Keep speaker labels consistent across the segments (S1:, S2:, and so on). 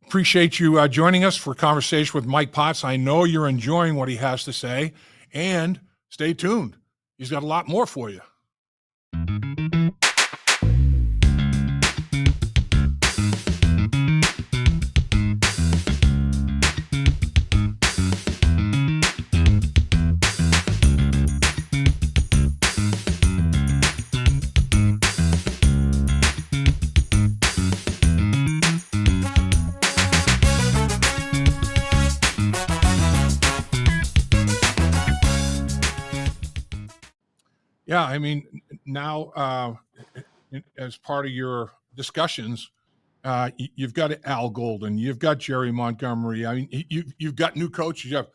S1: Appreciate you joining us for a conversation with Mike Potts. I know you're enjoying what he has to say, and stay tuned. He's got a lot more for you. Yeah, I mean, now as part of your discussions, you've got Al Golden, you've got Jerry Montgomery. I mean, you've got new coaches. You have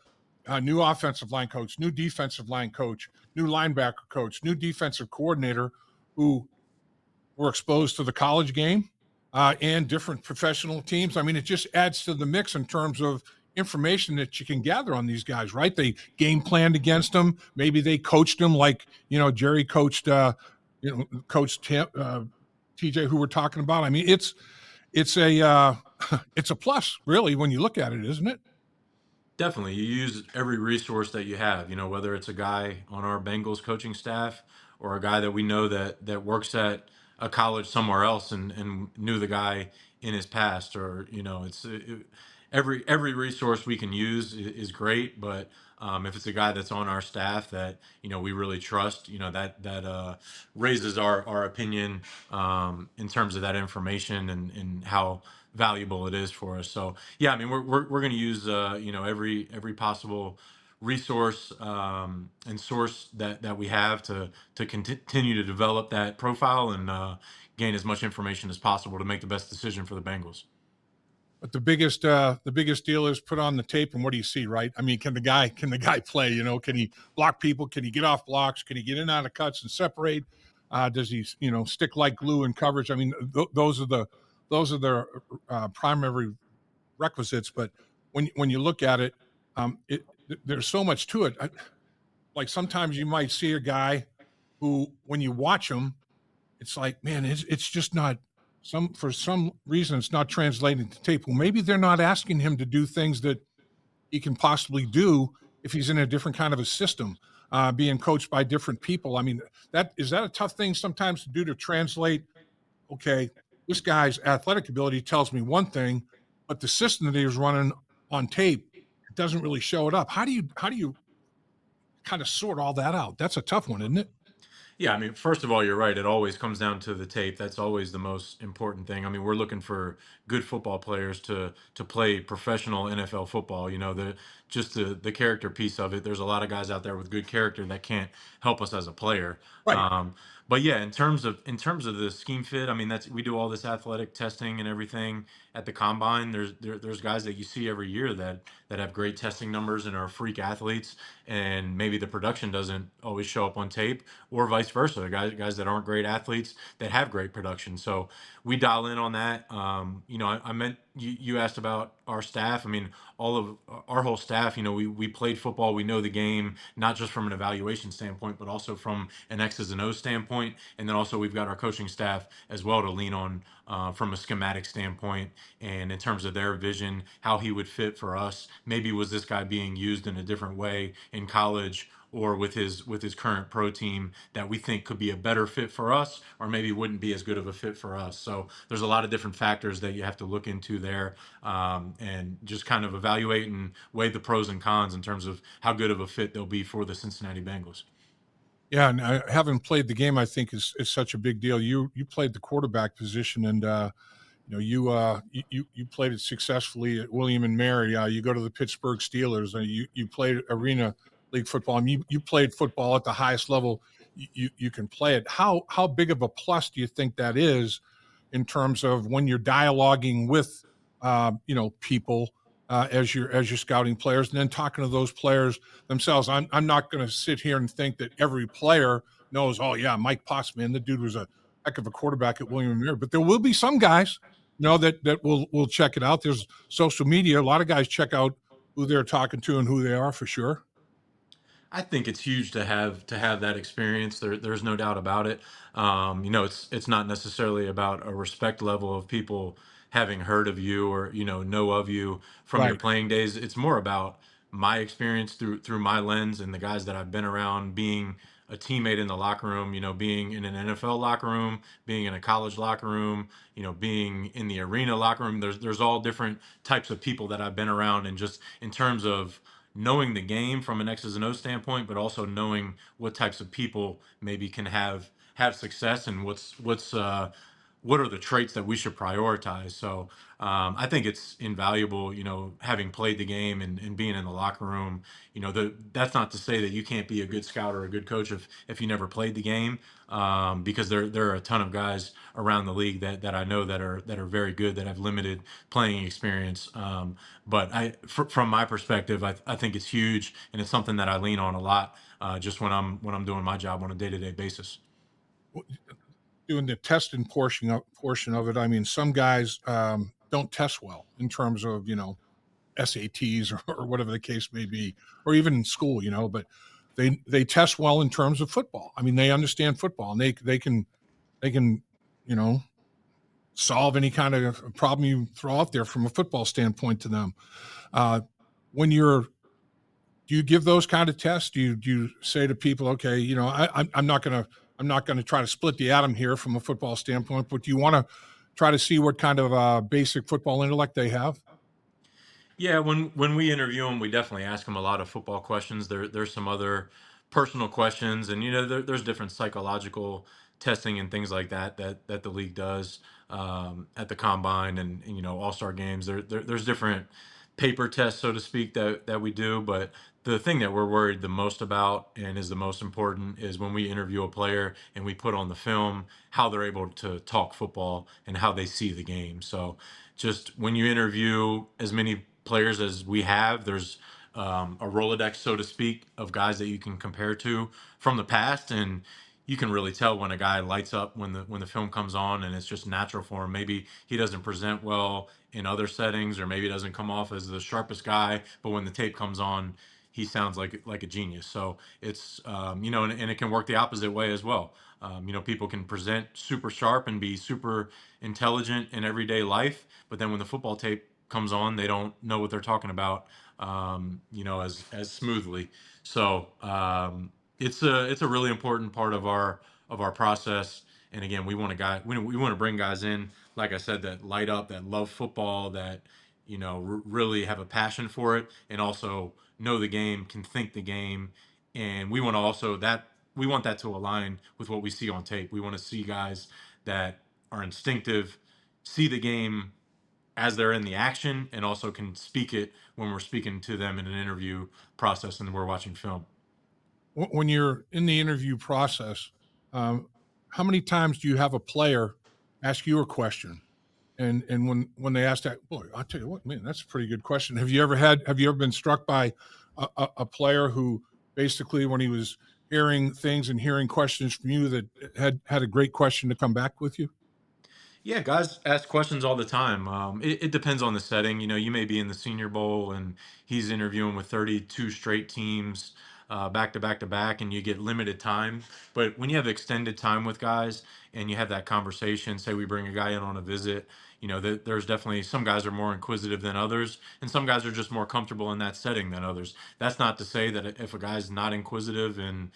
S1: a new offensive line coach, new defensive line coach, new linebacker coach, new defensive coordinator who were exposed to the college game and different professional teams. I mean, it just adds to the mix in terms of information that you can gather on these guys, right? They game planned against them. Maybe they coached them like, Jerry coached, coached TJ, who we're talking about. I mean, it's a it's a plus, really, when you look at it, isn't it?
S2: Definitely. You use every resource that you have, whether it's a guy on our Bengals coaching staff or a guy that we know that works at a college somewhere else and knew the guy in his past, or, every resource we can use is great. But if it's a guy that's on our staff that, we really trust, that raises our opinion in terms of that information and how valuable it is for us. So yeah, I mean, we're going to use every possible resource and source that we have to continue to develop that profile and gain as much information as possible to make the best decision for the Bengals.
S1: But the biggest deal is put on the tape, and what do you see, right? I mean, can the guy play? Can he block people? Can he get off blocks? Can he get in and out of cuts and separate? Does he stick like glue in coverage? I mean, those are the primary requisites. But when you look at it, there's so much to it. Like sometimes you might see a guy who, when you watch him, it's like, man, it's just not for some reason it's not translating to tape. Well, maybe they're not asking him to do things that he can possibly do if he's in a different kind of a system, being coached by different people. I mean, that a tough thing sometimes to do, to translate. Okay, this guy's athletic ability tells me one thing, but the system that he was running on tape, it doesn't really show it up. How do you kind of sort all that out? That's a tough one, isn't it?
S2: Yeah, I mean, first of all, you're right. It always comes down to the tape. That's always the most important thing. I mean, we're looking for good football players to play professional NFL football. The character piece of it. There's a lot of guys out there with good character that can't help us as a player.
S1: Right.
S2: But yeah, in terms of the scheme fit, I mean, that's we do all this athletic testing and everything at the combine. There's guys that you see every year that have great testing numbers and are freak athletes, and maybe the production doesn't always show up on tape, or vice versa. The guys that aren't great athletes that have great production. So we dial in on that. I meant you asked about our staff. I mean, all of our whole staff. We played football. We know the game, not just from an evaluation standpoint, but also from an X's and O's standpoint. And then also we've got our coaching staff as well to lean on from a schematic standpoint and in terms of their vision, how he would fit for us. Maybe was this guy being used in a different way in college or with his current pro team that we think could be a better fit for us, or maybe wouldn't be as good of a fit for us. So there's a lot of different factors that you have to look into there, and just kind of evaluate and weigh the pros and cons in terms of how good of a fit they'll be for the Cincinnati Bengals.
S1: Yeah, and having played the game, I think is such a big deal. You played the quarterback position, and you played it successfully at William and Mary. You go to the Pittsburgh Steelers. You played Arena League football. I mean, you played football at the highest level you can play it. How big of a plus do you think that is in terms of when you're dialoguing with people as you're scouting players, and then talking to those players themselves? I'm not going to sit here and think that every player knows. Oh yeah, Mike Potts, man, the dude was a heck of a quarterback at William and Mary. But there will be some guys, that will check it out. There's social media. A lot of guys check out who they're talking to and who they are, for sure.
S2: I think it's huge to have that experience. There's no doubt about it. It's not necessarily about a respect level of people having heard of you or know of you from your
S1: Right.
S2: playing days. It's more about my experience through my lens and the guys that I've been around, being a teammate in the locker room, being in an NFL locker room, being in a college locker room, being in the arena locker room. There's all different types of people that I've been around, and just in terms of knowing the game from an X's and O standpoint, but also knowing what types of people maybe can have success, and what are the traits that we should prioritize. So I think it's invaluable, having played the game and being in the locker room. That's not to say that you can't be a good scout or a good coach if you never played the game, because there are a ton of guys around the league that I know that are very good, that have limited playing experience. But from my perspective, I think it's huge, and it's something that I lean on a lot, just when I'm doing my job on a day to day basis.
S1: Doing the testing portion of it, I mean, some guys don't test well in terms of SATs or whatever the case may be, or even in school, but they test well in terms of football. I mean, they understand football, and they can you know solve any kind of problem you throw out there from a football standpoint to them. Uh, when you're Do you give those kind of tests? Do you say to people, okay, I'm not gonna try to split the atom here from a football standpoint, but do you want to try to see what kind of basic football intellect they have?
S2: Yeah, when we interview them, we definitely ask them a lot of football questions. There's some other personal questions, and there's different psychological testing and things like that the league does, at the combine and all-star games. There's different paper tests, so to speak, that we do. But the thing that we're worried the most about, and is the most important, is when we interview a player and we put on the film how they're able to talk football and how they see the game. So just when you interview as many players as we have, there's a Rolodex, so to speak, of guys that you can compare to from the past, and you can really tell when a guy lights up when the film comes on, and it's just natural for him. Maybe he doesn't present well in other settings, or maybe doesn't come off as the sharpest guy, but when the tape comes on, he sounds like a genius. So it's and it can work the opposite way as well. People can present super sharp and be super intelligent in everyday life, but then when the football tape comes on, they don't know what they're talking about, as smoothly. So it's a really important part of our process. And again, we want to bring guys in, like I said, that light up, that love football, that really have a passion for it, and also know the game, can think the game. And we want that to align with what we see on tape. We want to see guys that are instinctive, see the game as they're in the action, and also can speak it when we're speaking to them in an interview process and we're watching film.
S1: When you're in the interview process, um, how many times do you have a player ask you a question? And when they ask that, boy, I'll tell you what, man, that's a pretty good question. Have you ever been struck by a player who basically, when he was hearing things and hearing questions from you, that had a great question to come back with you?
S2: Yeah, guys ask questions all the time. It depends on the setting. You may be in the Senior Bowl and he's interviewing with 32 straight teams, back to back to back, and you get limited time. But when you have extended time with guys and you have that conversation, say we bring a guy in on a visit, there's definitely some guys are more inquisitive than others, and some guys are just more comfortable in that setting than others. That's not to say that if a guy's not inquisitive and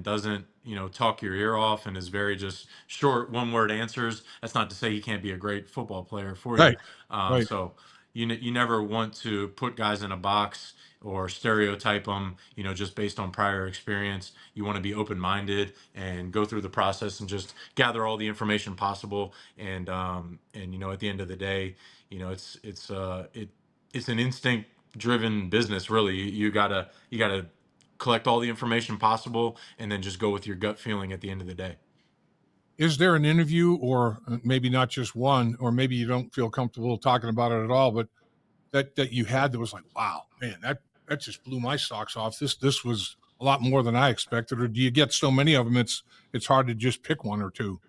S2: doesn't talk your ear off and is very just short one word answers, that's not to say he can't be a great football player for you.
S1: Right, right.
S2: So you never want to put guys in a box or stereotype them, just based on prior experience. You want to be open minded and go through the process and just gather all the information possible. And at the end of the day, it's an instinct driven business, really. You gotta collect all the information possible, and then just go with your gut feeling at the end of the day.
S1: Is there an interview, or maybe not just one, or maybe you don't feel comfortable talking about it at all, but that you had that was like, wow, man, that just blew my socks off. This was a lot more than I expected. Or do you get so many of them it's hard to just pick one or two?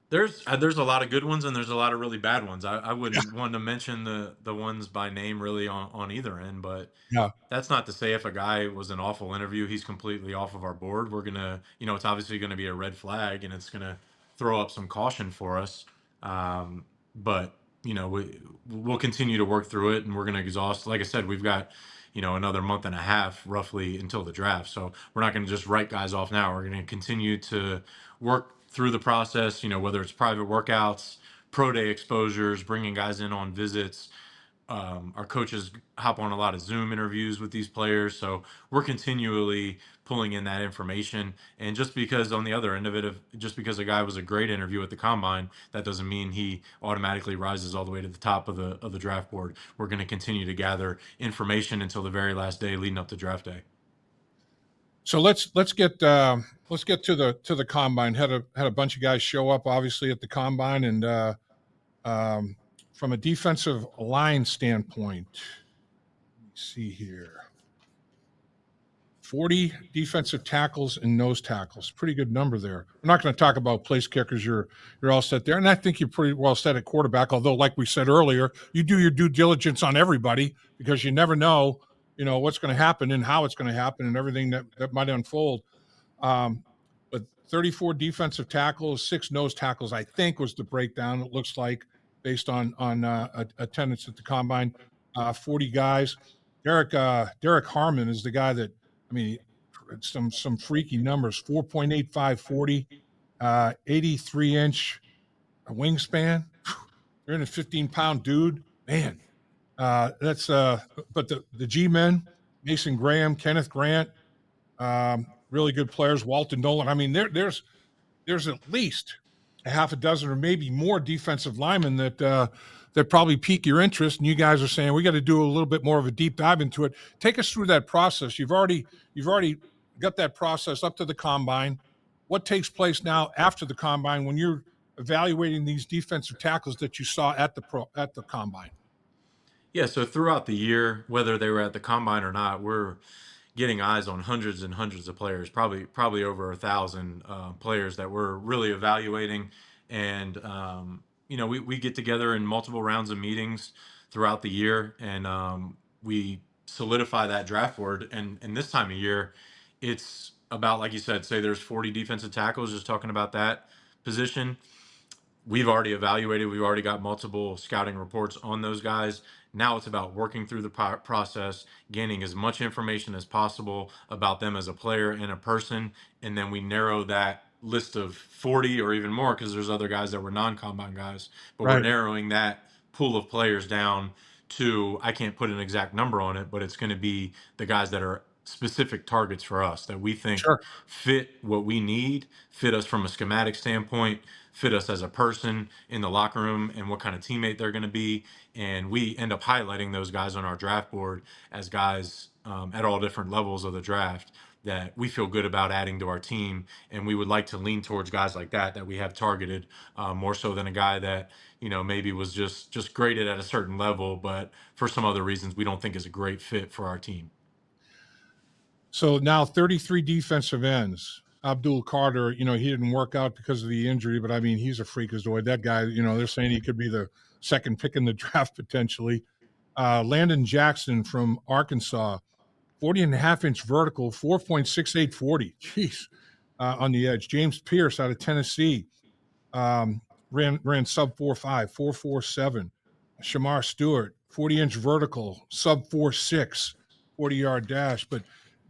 S2: There's a lot of good ones and there's a lot of really bad ones. I
S1: Yeah,
S2: wouldn't want to mention the ones by name really on either end, but
S1: yeah.
S2: that's not to say if a guy was an awful interview, he's completely off of our board. It's obviously gonna be a red flag, and it's gonna throw up some caution for us. But we'll continue to work through it, and we're going to exhaust. Like I said, we've got another month and a half roughly until the draft, so we're not going to just write guys off now. We're going to continue to work through the process. Whether it's private workouts, pro day exposures, bringing guys in on visits. Our coaches hop on a lot of Zoom interviews with these players, so we're continually pulling in that information. And just because on the other end of it, just because a guy was a great interview at the combine, that doesn't mean he automatically rises all the way to the top of the draft board. We're going to continue to gather information until the very last day leading up to draft day.
S1: So let's get to the combine. Had a bunch of guys show up, obviously, at the combine, and um, from a defensive line standpoint, let me see here. 40 defensive tackles and nose tackles. Pretty good number there. We're not going to talk about place kickers. You're all set there. And I think you're pretty well set at quarterback, although like we said earlier, you do your due diligence on everybody because you never know, what's going to happen and how it's going to happen and everything that might unfold. Um, but 34 defensive tackles, 6 nose tackles, I think was the breakdown. It looks like based on attendance at the combine. 40 guys. Derek Harmon is the guy that, I mean, some freaky numbers: 4.85 40, 83-inch wingspan. 315-pound dude, man. That's but the G men, Mason Graham, Kenneth Grant, really good players. Walton Nolan. I mean, there's at least a half a dozen or maybe more defensive linemen that probably pique your interest, and you guys are saying we got to do a little bit more of a deep dive into it. Take us through that process. You've already got that process up to the combine. What takes place now after the combine when you're evaluating these defensive tackles that you saw at the combine?
S2: Yeah, so throughout the year, whether they were at the combine or not, we're getting eyes on hundreds and hundreds of players, probably over 1,000 players that we're really evaluating. And we get together in multiple rounds of meetings throughout the year, and we solidify that draft board. And this time of year, it's about, like you said, say there's 40 defensive tackles, just talking about that position. We've already evaluated, we've already got multiple scouting reports on those guys. Now it's about working through the process, gaining as much information as possible about them as a player and a person, and then we narrow that list of 40 or even more, because there's other guys that were non-combine guys, but we're
S1: Right.
S2: narrowing that pool of players down to, I can't put an exact number on it, but it's going to be the guys that are specific targets for us that we think
S1: Sure.
S2: fit what we need, fit us from a schematic standpoint, fit us as a person in the locker room, and what kind of teammate they're going to be. And we end up highlighting those guys on our draft board as guys at all different levels of the draft that we feel good about adding to our team. And we would like to lean towards guys like that we have targeted, more so than a guy that maybe was just graded at a certain level, but for some other reasons we don't think is a great fit for our team.
S1: So now 33 defensive ends. Abdul Carter, he didn't work out because of the injury, but I mean, he's a freakazoid. That guy, they're saying he could be the second pick in the draft potentially. Landon Jackson from Arkansas, 40 and a half inch vertical, 4.68 40. Jeez, on the edge. James Pierce out of Tennessee, um, ran sub 4.5, 4.47. Shamar Stewart, 40-inch vertical, sub 4.6, 40-yard dash. But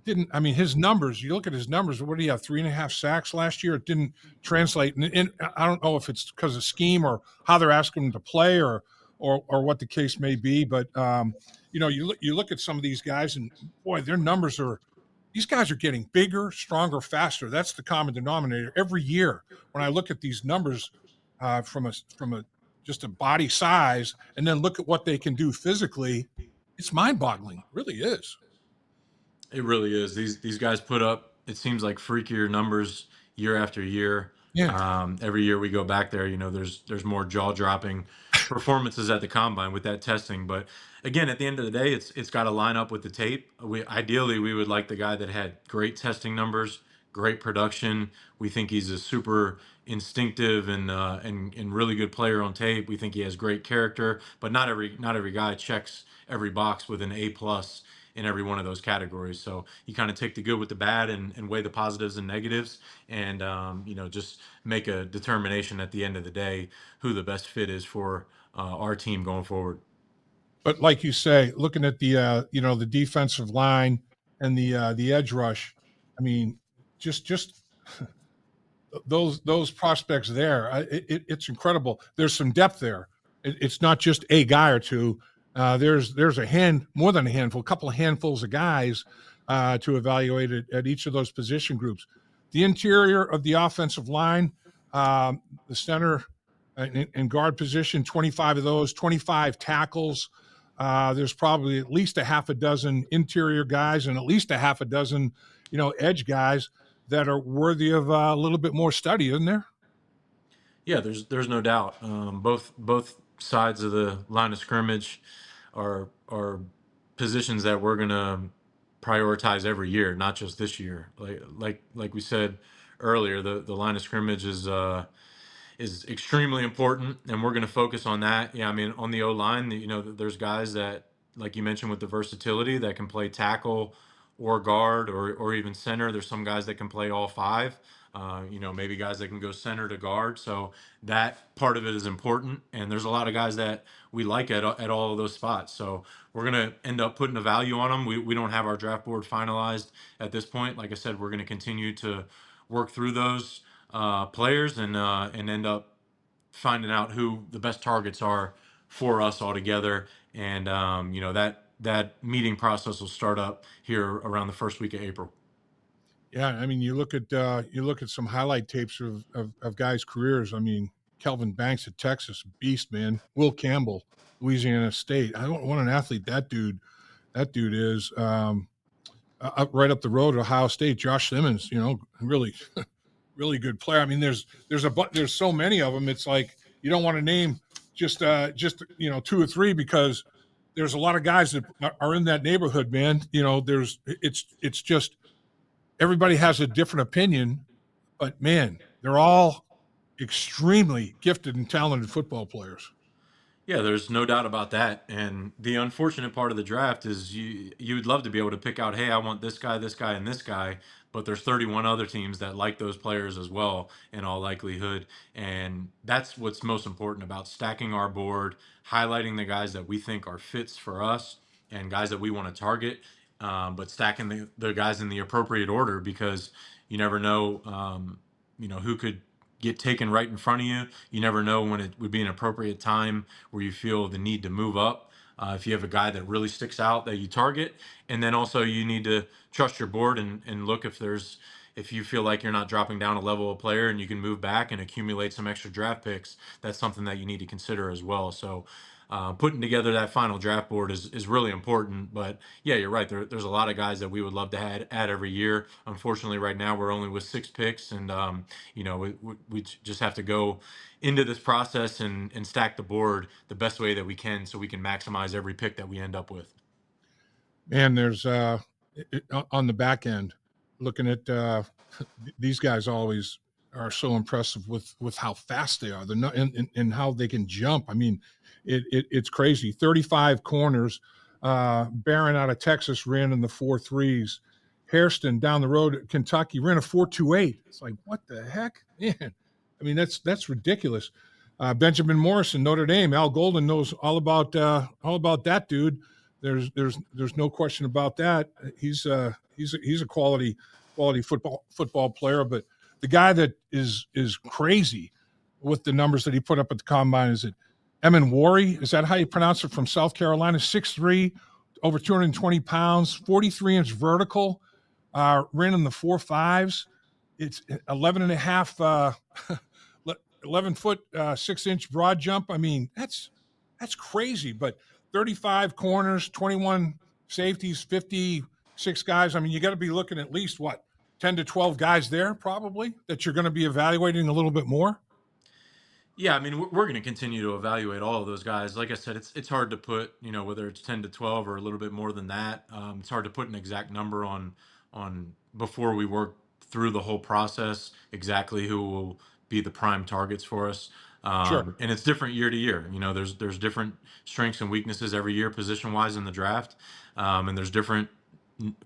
S1: didn't, I mean, his numbers, you look at his numbers, what do you have, 3.5 sacks last year? It didn't translate. And I don't know if it's because of scheme or how they're asking him to play or what the case may be. But, you look at some of these guys and, boy, their numbers are, these guys are getting bigger, stronger, faster. That's the common denominator every year. When I look at these numbers from a just a body size, and then look at what they can do physically, it's mind-boggling. It really is.
S2: It really is. These guys put up, it seems like, freakier numbers year after year.
S1: Yeah.
S2: Every year we go back there, there's more jaw dropping performances at the combine with that testing. But again, at the end of the day, it's got to line up with the tape. We would like the guy that had great testing numbers, great production. We think he's a super instinctive and really good player on tape. We think he has great character, but not every guy checks every box with an A+ in every one of those categories. So you kind of take the good with the bad and weigh the positives and negatives, and just make a determination at the end of the day who the best fit is for our team going forward.
S1: But like you say, looking at the defensive line and the edge rush, I mean, just those prospects there, it's incredible. There's some depth there. It's not just a guy or two. There's more than a handful, a couple of handfuls of guys to evaluate at each of those position groups. The interior of the offensive line, the center and guard position, 25 of those, 25 tackles. There's probably at least a half a dozen interior guys and at least a half a dozen, edge guys that are worthy of a little bit more study, isn't there?
S2: Yeah, there's no doubt. Both sides of the line of scrimmage are positions that we're gonna prioritize every year, not just this year. Like we said earlier, the line of scrimmage is extremely important, and we're going to focus on that. Yeah, I mean, on the O line, there's guys that, like you mentioned, with the versatility that can play tackle or guard or even center. There's some guys that can play all five. Maybe guys that can go center to guard. So that part of it is important, and there's a lot of guys that we like at all of those spots. So we're gonna end up putting a value on them. We don't have our draft board finalized at this point. Like I said, we're going to continue to work through those players and end up finding out who the best targets are for us all together. And that meeting process will start up here around the first week of April.
S1: Yeah, I mean, you look at some highlight tapes of guys' careers. I mean, Kelvin Banks at Texas, beast man. Will Campbell, Louisiana State. I don't want an athlete that dude is. Up right up the road at Ohio State, Josh Simmons. Really really good player. I mean, there's so many of them. It's like you don't want to name just two or three because there's a lot of guys that are in that neighborhood, man. It's just everybody has a different opinion, but man, they're all extremely gifted and talented football players.
S2: Yeah, there's no doubt about that. And the unfortunate part of the draft is you would love to be able to pick out, hey, I want this guy, and this guy, but there's 31 other teams that like those players as well, in all likelihood. And that's what's most important about stacking our board, highlighting the guys that we think are fits for us and guys that we want to target, but stacking the guys in the appropriate order because you never know, who could get taken right in front of you. You never know when it would be an appropriate time where you feel the need to move up. If you have a guy that really sticks out that you target, and then also you need to trust your board and look if you feel like you're not dropping down a level of player and you can move back and accumulate some extra draft picks, that's something that you need to consider as well. So putting together that final draft board is really important. But yeah, you're right. There's a lot of guys that we would love to add every year. Unfortunately, right now we're only with 6 picks, and we just have to go into this process and stack the board the best way that we can so we can maximize every pick that we end up with.
S1: Man, there's on the back end, looking at these guys always are so impressive with how fast they are. They're not and how they can jump. I mean, it's crazy. 35 corners. Barron out of Texas ran in the 4.3s. Hairston down the road at Kentucky ran a 4.28. It's like, what the heck, man? I mean, that's ridiculous. Benjamin Morrison, Notre Dame. Al Golden knows all about that dude. There's no question about that. He's a quality football player. But the guy that is crazy with the numbers that he put up at the combine is it Emin Wari? Is that how you pronounce it? From South Carolina, 6'3", over 220 pounds, 43-inch vertical, ran in the 4.5s. It's 11 and a half, 11 foot, 6-inch broad jump. I mean, that's crazy. But 35 corners, 21 safeties, 56 guys. I mean, you got to be looking at least 10 to 12 guys there probably that you're going to be evaluating a little bit more.
S2: Yeah, I mean, we're going to continue to evaluate all of those guys. Like I said, it's hard to put, whether it's 10 to 12 or a little bit more than that. It's hard to put an exact number on before we work through the whole process exactly who will be the prime targets for us.
S1: Sure.
S2: And it's different year to year. There's different strengths and weaknesses every year, position wise in the draft, and there's different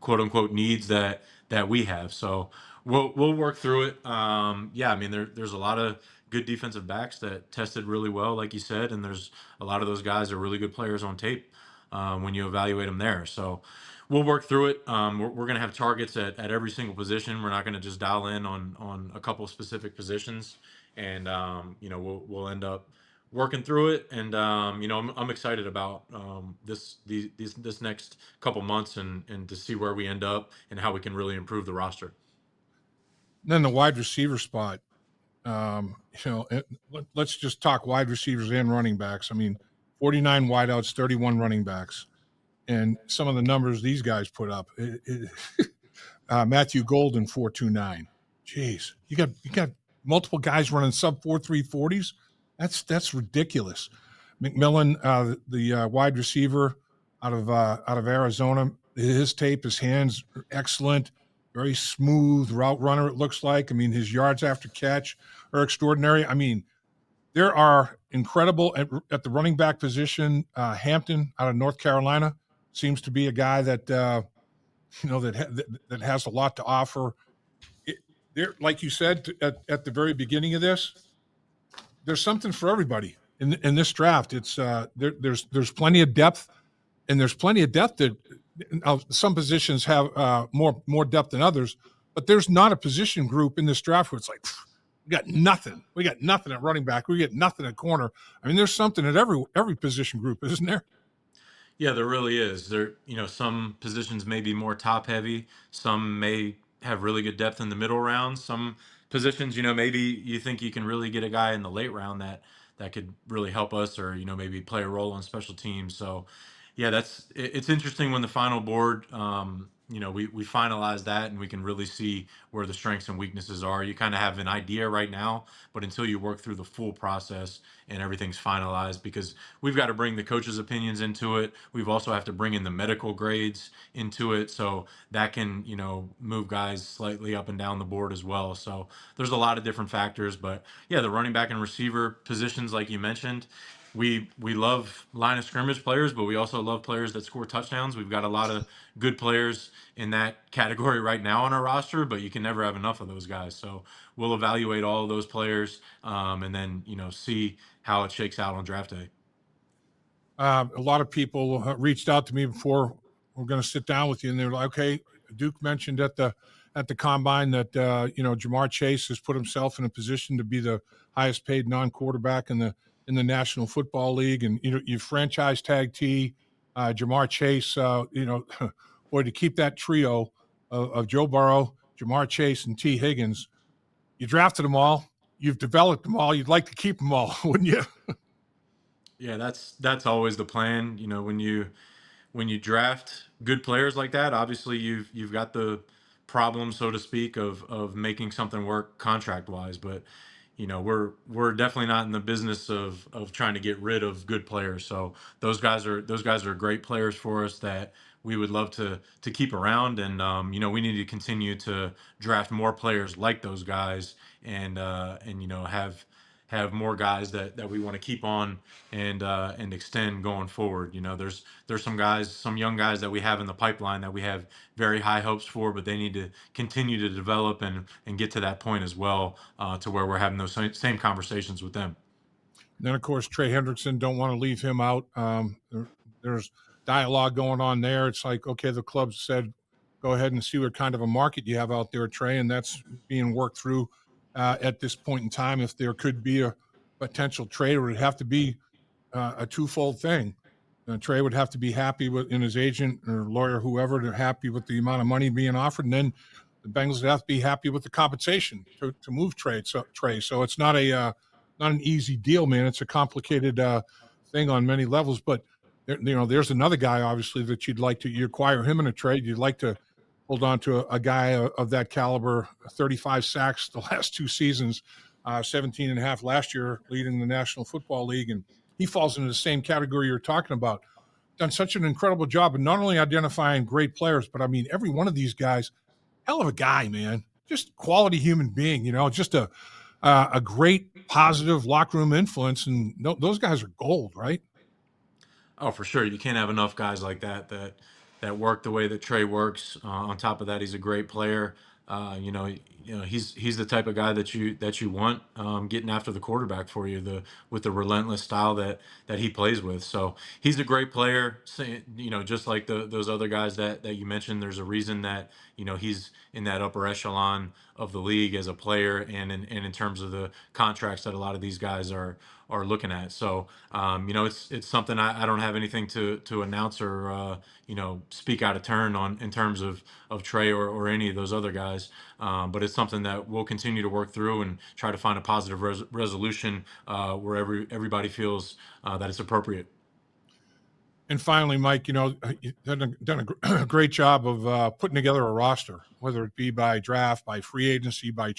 S2: quote unquote needs that we have. So we'll work through it. Yeah, I mean, there's a lot of good defensive backs that tested really well, like you said, and there's a lot of those guys are really good players on tape when you evaluate them there. So we'll work through it. We're going to have targets at every single position. We're not going to just dial in on a couple specific positions, and we'll end up working through it. And I'm excited about this next couple months and to see where we end up and how we can really improve the roster.
S1: Then the wide receiver spot. Let's just talk wide receivers and running backs. I mean, 49 wideouts, 31 running backs, and some of the numbers these guys put up. Matthew Golden 4.29. Jeez, you got multiple guys running sub 4.340s. That's ridiculous. McMillan, the wide receiver out of Arizona, his tape, his hands are excellent, very smooth route runner. It looks like. I mean, his yards after catch are extraordinary. I mean, there are incredible at the running back position. Hampton out of North Carolina seems to be a guy that that has a lot to offer. There, like you said at the very beginning of this, there's something for everybody in this draft. It's there's plenty of depth, and there's plenty of depth that some positions have more depth than others. But there's not a position group in this draft where it's like we got nothing. We got nothing at running back. We get nothing at corner. I mean, there's something at every position group, isn't there?
S2: Yeah, there really is. Some positions may be more top heavy. Some may have really good depth in the middle rounds. Some positions, maybe you think you can really get a guy in the late round that could really help us, or maybe play a role on special teams. So, yeah, it's interesting when the final board, we finalize that and we can really see where the strengths and weaknesses are. You kind of have an idea right now, but until you work through the full process and everything's finalized, because we've got to bring the coaches' opinions into it. We've also have to bring in the medical grades into it, so that can move guys slightly up and down the board as well. So there's a lot of different factors, but yeah, the running back and receiver positions, like you mentioned, we love line of scrimmage players, but we also love players that score touchdowns. We've got a lot of good players in that category right now on our roster, but you can never have enough of those guys. So we'll evaluate all of those players, and then see how it shakes out on draft day.
S1: A lot of people reached out to me before we're going to sit down with you, and they were like, "Okay, Duke mentioned at the combine that Jamar Chase has put himself in a position to be the highest paid non-quarterback in the National Football League, and you franchise tag T Jamar Chase. Boy, to keep that trio of Joe Burrow, Jamar Chase, and T Higgins, you drafted them all, you've developed them all. You'd like to keep them all, wouldn't you?"
S2: Yeah, that's always the plan. When you draft good players like that, obviously you've got the problem, so to speak, of making something work contract wise. But we're definitely not in the business of trying to get rid of good players. So those guys are great players for us that we would love to keep around, and we need to continue to draft more players like those guys, and have more guys that we want to keep on and extend going forward. There's some young guys that we have in the pipeline that we have very high hopes for, but they need to continue to develop and get to that point as well, to where we're having those same conversations with them.
S1: Then, of course, Trey Hendrickson, don't want to leave him out. There's dialogue going on there. It's like, okay, the club said, go ahead and see what kind of a market you have out there, Trey, and that's being worked through at this point in time. If there could be a potential trade, it would have to be a twofold thing. Trey would have to be happy with in his agent or lawyer, whoever, to happy with the amount of money being offered, and then the Bengals would have to be happy with the compensation to move Trey. So it's not not an easy deal, man. It's a complicated thing on many levels. But there's another guy obviously that you acquire him in a trade. You'd like to hold on to a guy of that caliber. 35 sacks the last two seasons, 17 and a half last year, leading the National Football League, and he falls into the same category you're talking about. Done such an incredible job of not only identifying great players, but I mean every one of these guys, hell of a guy, man. Just quality human being, just a great positive locker room influence, and those guys are gold, right?
S2: Oh, for sure. You can't have enough guys like that work the way that Trey works. On top of that, he's a great player. He's the type of guy that you want, getting after the quarterback for you, with the relentless style that he plays with. So he's a great player. Just like those other guys that you mentioned. There's a reason that he's in that upper echelon of the league as a player, and in terms of the contracts that a lot of these guys are looking at. So it's something I don't have anything to announce or speak out of turn on in terms of Trey or any of those other guys. But it's something that we'll continue to work through and try to find a positive resolution where everybody feels that it's appropriate.
S1: And finally, Mike, you've done a great job of putting together a roster, whether it be by draft, by free agency, by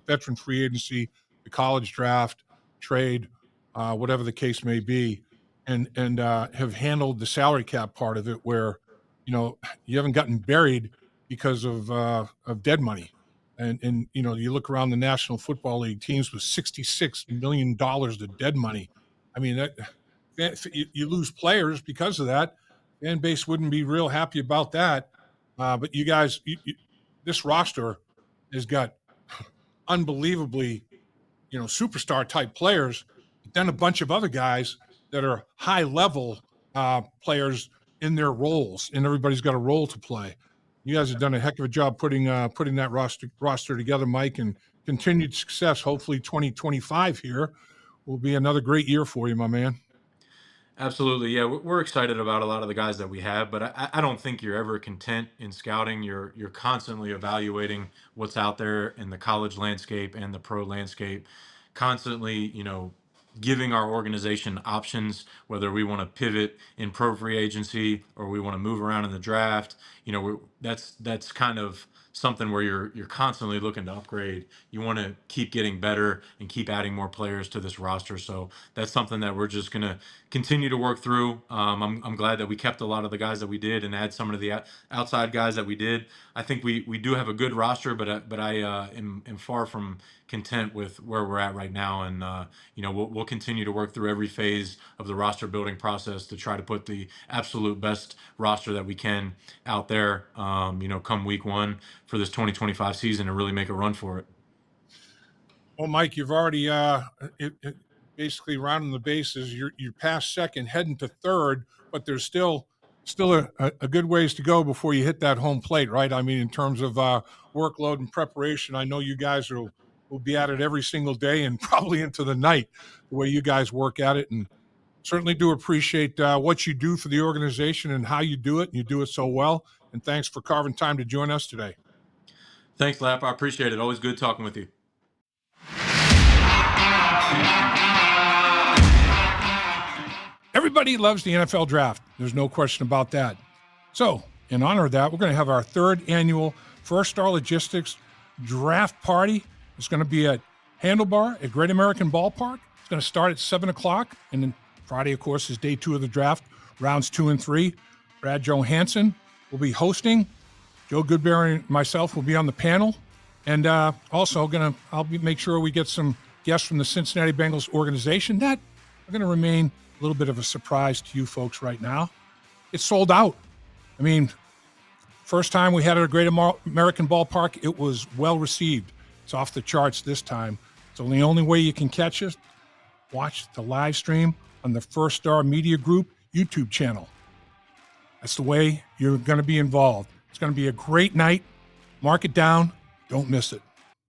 S1: veteran free agency, the college draft, trade, whatever the case may be, and have handled the salary cap part of it, where you haven't gotten buried because of dead money. And you look around the National Football League, teams with $66 million of dead money. I mean, that you lose players because of that. Fan base wouldn't be real happy about that. But you guys, this roster has got unbelievably, superstar type players, but then a bunch of other guys that are high level players in their roles, and everybody's got a role to play. You guys have done a heck of a job putting that roster together, Mike, and continued success. Hopefully, 2025 here will be another great year for you, my man.
S2: Absolutely. Yeah, we're excited about a lot of the guys that we have, but I don't think you're ever content in scouting. You're constantly evaluating what's out there in the college landscape and the pro landscape, constantly, giving our organization options, whether we want to pivot in pro free agency or we want to move around in the draft. That's kind of something where you're constantly looking to upgrade. You want to keep getting better and keep adding more players to this roster. So that's something that we're just going to continue to work through. I'm glad that we kept a lot of the guys that we did and add some of the outside guys that we did. I think we do have a good roster, but I am far from content with where we're at right now. And we'll continue to work through every phase of the roster building process to try to put the absolute best roster that we can out there. Come week one for this 2025 season and really make a run for it.
S1: Well, Mike, you've already basically rounding the bases. You're past second, heading to third, but there's still a good ways to go before you hit that home plate, right? I mean, in terms of workload and preparation, I know you guys will be at it every single day and probably into the night, the way you guys work at it. And certainly do appreciate what you do for the organization and how you do it. And you do it so well. And thanks for carving time to join us today.
S2: Thanks, Lap. I appreciate it. Always good talking with you.
S1: Everybody loves the NFL draft. There's no question about that. So, in honor of that, we're going to have our third annual First Star Logistics draft party. It's going to be at Handlebar at Great American Ballpark. It's going to start at 7 o'clock. And then Friday, of course, is day 2 of the draft, rounds 2 and 3. Brad Johansson will be hosting. Joe Goodberry and myself will be on the panel. And also make sure we get some guests from the Cincinnati Bengals organization that are going to remain a little bit of a surprise to you folks right now. It's sold out. I mean, first time we had it at Great American Ballpark, it was well received. It's off the charts this time. So the only way you can catch us, watch the live stream on the First Star Media Group YouTube channel. That's the way you're going to be involved. It's going to be a great night. Mark it down. Don't miss it.